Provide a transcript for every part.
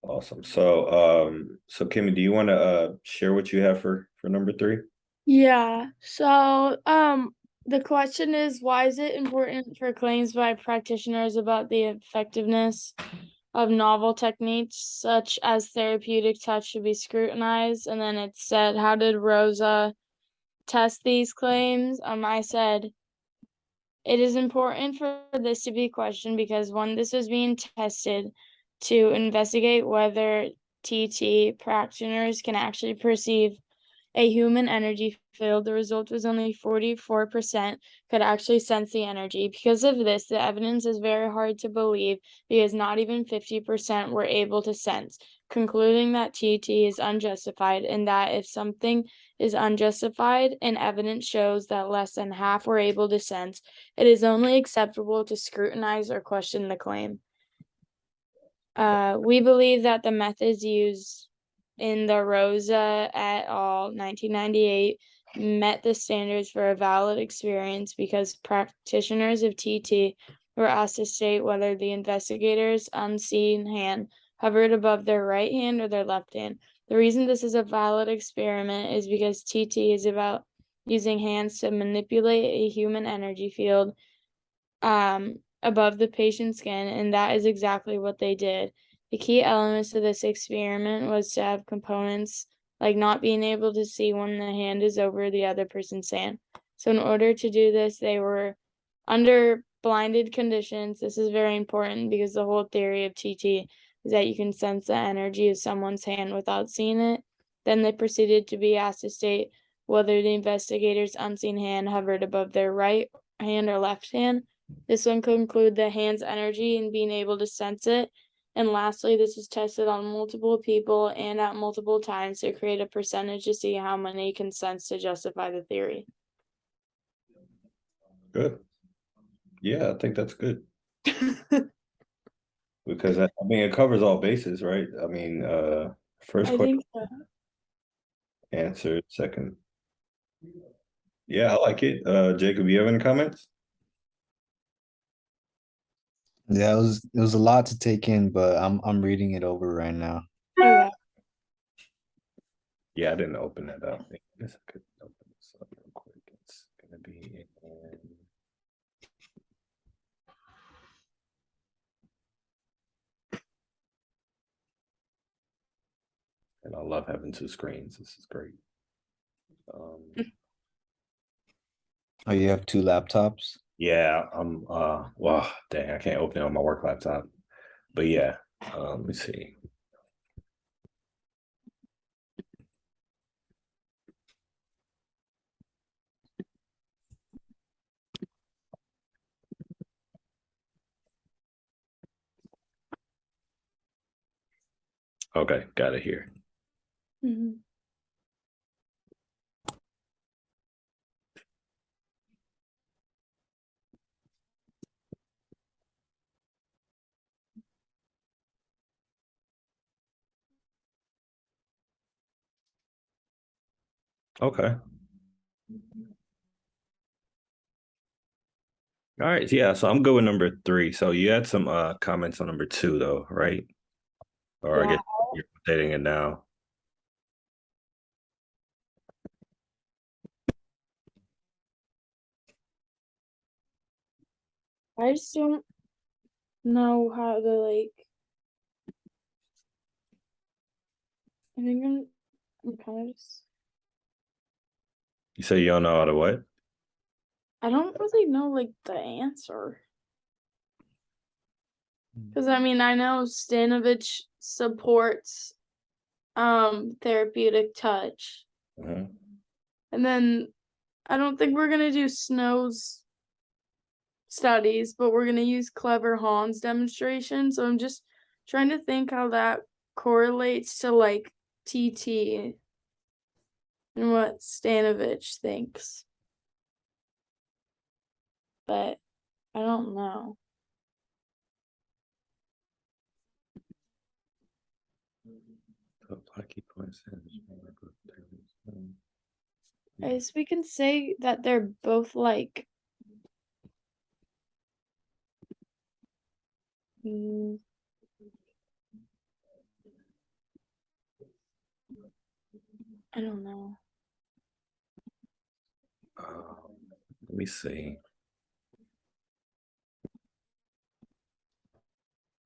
Awesome. So Kimmy, do you want to share what you have for number three? Yeah. The question is, why is it important for claims by practitioners about the effectiveness of novel techniques such as therapeutic touch to be scrutinized? And then it said, how did Rosa test these claims? I said, it is important for this to be questioned because when this was being tested to investigate whether TT practitioners can actually perceive a human energy field, the result was only 44% could actually sense the energy. Because of this, the evidence is very hard to believe because not even 50% were able to sense, concluding that TT is unjustified and that if something is unjustified and evidence shows that less than half were able to sense, it is only acceptable to scrutinize or question the claim. We believe that the methods used in the Rosa et al. 1998 met the standards for a valid experience because practitioners of TT were asked to state whether the investigator's unseen hand hovered above their right hand or their left hand. The reason this is a valid experiment is because TT is about using hands to manipulate a human energy field above the patient's skin, and that is exactly what they did. The key elements of this experiment was to have components like not being able to see when the hand is over the other person's hand. So in order to do this, they were under blinded conditions. This is very important because the whole theory of TT is that you can sense the energy of someone's hand without seeing it. Then they proceeded to be asked to state whether the investigator's unseen hand hovered above their right hand or left hand. This one could include the hand's energy and being able to sense it. And lastly, this was tested on multiple people and at multiple times to create a percentage to see how many can sense to justify the theory. Good. Yeah, I think that's good because I mean it covers all bases, right? I mean, first I question think so. answered, second. Yeah, I like it. Jacob, you have any comments? Yeah, it was a lot to take in, but I'm reading it over right now. Okay. Yeah, I didn't open that up. I guess I could open this up real quick. It's gonna be in. And I love having two screens. This is great. Oh, you have two laptops? Yeah, I'm well, dang, I can't open it on my work laptop. But yeah, let me see. Okay, got it here. Mhm. Okay. All right, yeah, so I'm good with number three. So you had some comments on number two though, right? Or I Yeah, guess you're updating it now. I just don't know how to I think I'm kind of just, You say you don't know how to what? I don't really know the answer. Because I mean I know Stanovich supports therapeutic touch. Mhm. And then I don't think we're gonna do Snow's studies, but we're gonna use Clever Hans demonstration. So I'm just trying to think how that correlates to TT and what Stanovich thinks. But I don't know. Key points. I guess we can say that they're both Mm, I don't know. Let me see.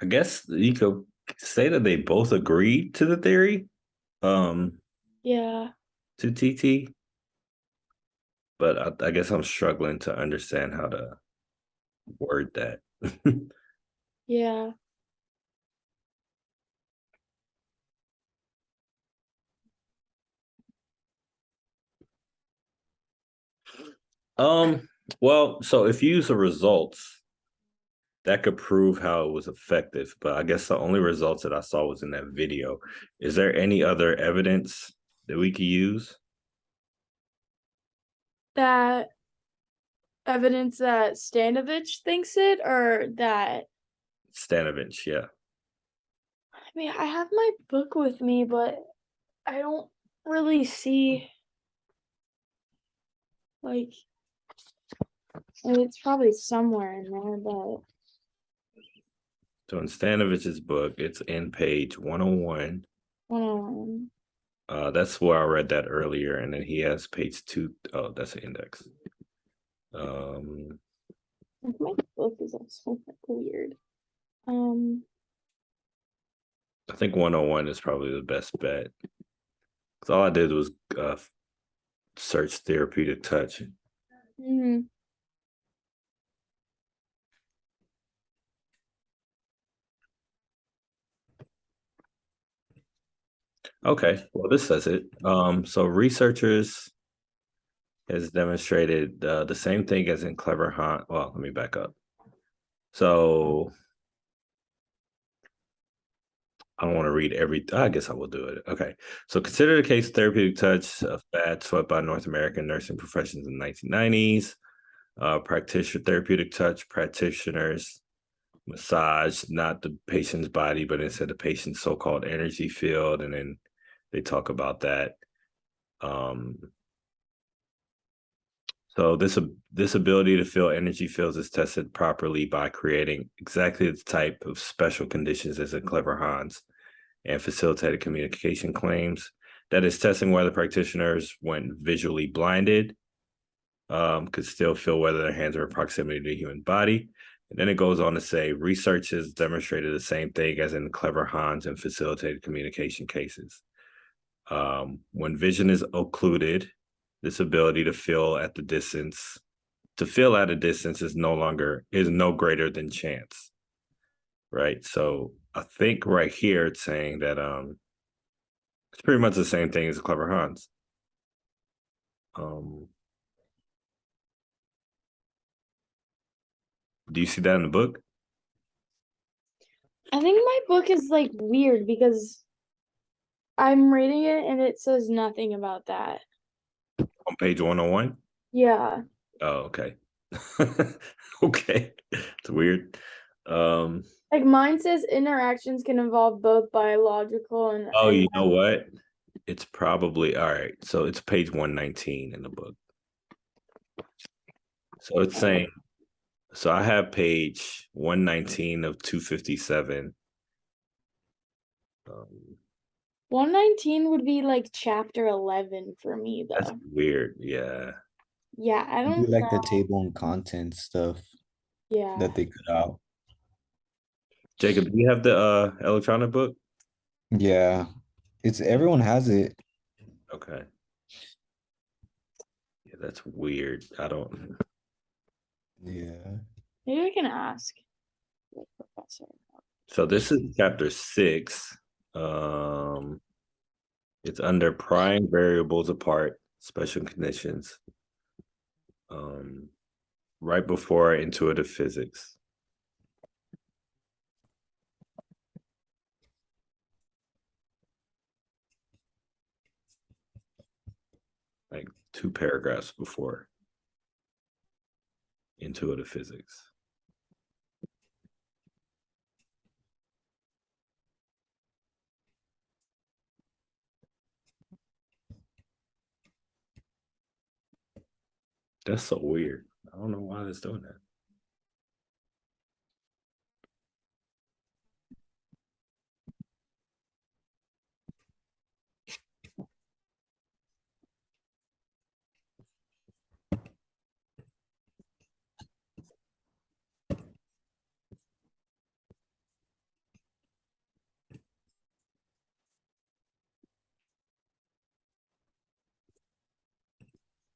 I guess you could say that they both agreed to the theory, Yeah. to TT, but I guess I'm struggling to understand how to word that. Yeah. Well, so if you use the results, that could prove how it was effective, but I guess the only results that I saw was in that video. Is there any other evidence that we could use? That evidence that Stanovich thinks it, or that Stanovich, yeah. I mean, I have my book with me, but I don't really see like it's probably somewhere in there, but So in Stanovich's book, it's in page 101. um, That's where I read that earlier, and then he has page 2. Oh, that's an index. my book is also weird. I think 101 is probably the best bet. Because all I did was search therapeutic touch. mhm. Okay, well, this says it. So researchers has demonstrated the same thing as in Clever Hunt. Well, let me back up. So I don't want to read every. I guess I will do it. Okay. So consider the case of therapeutic touch, a fad swept by North American nursing professions in the 1990s. Practitioner therapeutic touch practitioners massage not the patient's body, but instead the patient's so-called energy field, and then they talk about that. Um, So this ability to feel energy fields is tested properly by creating exactly the type of special conditions as in Clever Hans and facilitated communication claims. That is testing whether practitioners, when visually blinded, could still feel whether their hands are in proximity to the human body. And then it goes on to say research has demonstrated the same thing as in Clever Hans and facilitated communication cases. When vision is occluded, this ability to feel at a distance is no greater than chance. Right. So I think right here it's saying that it's pretty much the same thing as Clever Hans. Um do you see that in the book? I think my book is like weird because I'm reading it and it says nothing about that. On page 101? Yeah. Oh, okay. Okay. It's weird. Um Like mine says interactions can involve both biological oh, and you know what? It's probably all right. So it's page 119 in the book. So it's saying, so I have page 119 of 257. 119 would be like chapter 11 for me That's though. weird. Yeah. Yeah, I I do don't like the know. table and content stuff Yeah. that they cut out. Jacob, do you have the electronic book? Yeah, it's everyone has it. Okay. Yeah, that's weird. I don't. Yeah. Maybe I can ask the professor. So this is chapter 6. Um, it's under prime variables apart, special conditions. Um, right before intuitive physics. Like 2 paragraphs before intuitive physics. That's so weird. I don't know why it's doing that.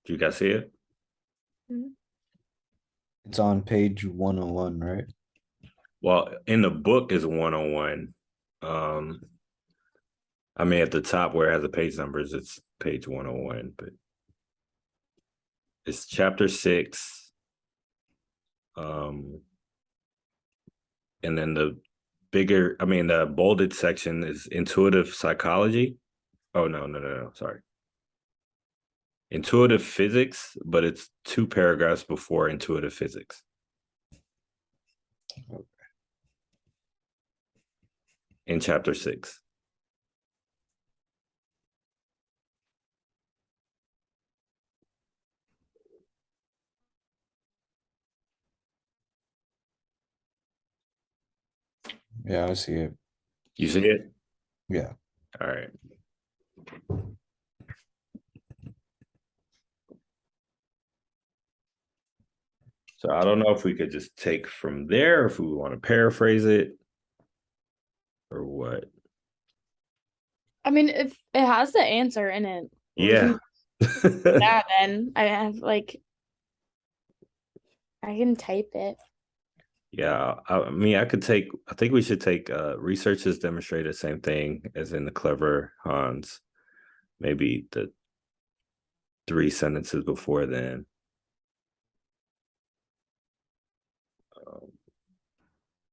Do you guys see it? It's on page 101, right? Well, in the book is 101. I mean, at the top where it has the page numbers, it's page 101, but it's chapter 6. And then the bolded section is intuitive psychology. Oh, no, sorry. Intuitive physics, but it's 2 paragraphs before intuitive physics. In chapter 6. Yeah, I see it. You see it? Yeah. All right. So I don't know if we could just take from there, or if we want to paraphrase it, or what. I mean, if it has the answer in it, we Yeah. can do that then I have like I can type it. Yeah, I mean, I think we should take researchers demonstrate the same thing as in the Clever Hans, maybe the 3 sentences before then.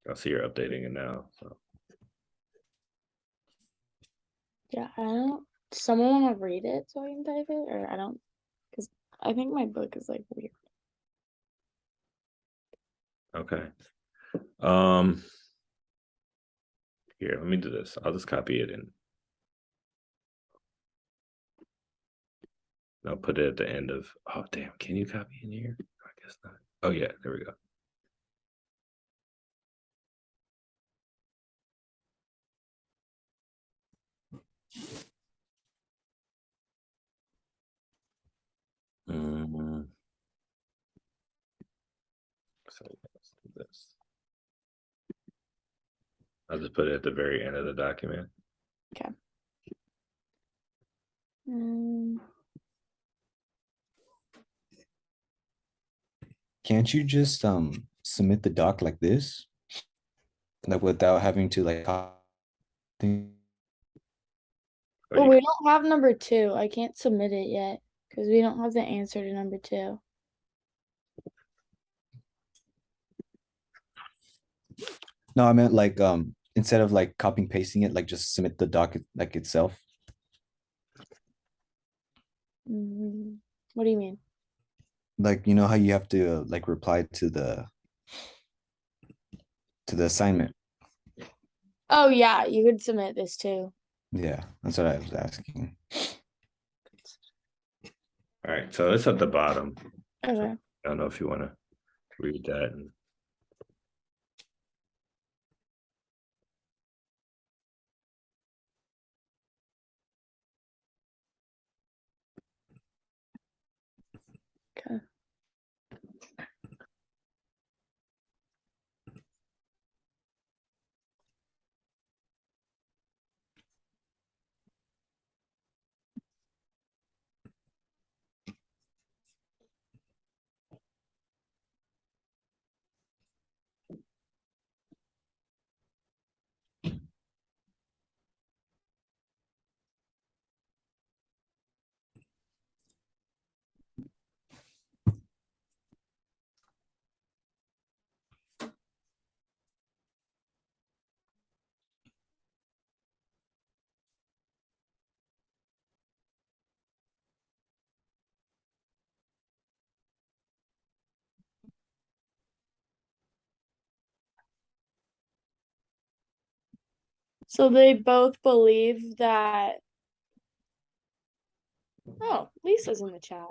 I see you're updating it now. So Yeah, I don't. Someone want to read it so I can type it, or I don't, because I think my book is like weird. okay. Here, let me do this. I'll just copy it and I'll put it at the end of. Oh damn! Can you copy in here? I guess not. Oh yeah, there we go. So let's do this. I'll just put it at the very end of the document. Okay. Can't you just submit the doc like this? Like without having to like Well, we don't have number 2. I can't submit it yet because we don't have the answer to number 2. No, I meant like instead of like copying pasting it, like just submit the doc like itself. What do you mean? Like you know how you have to like reply to the assignment. Oh yeah, you could submit this too. Yeah, that's what I was asking. All right, so it's at the bottom. Okay. I don't know if you want to read that. Okay. So they both believe that. Oh, Lisa's in the chat.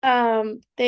They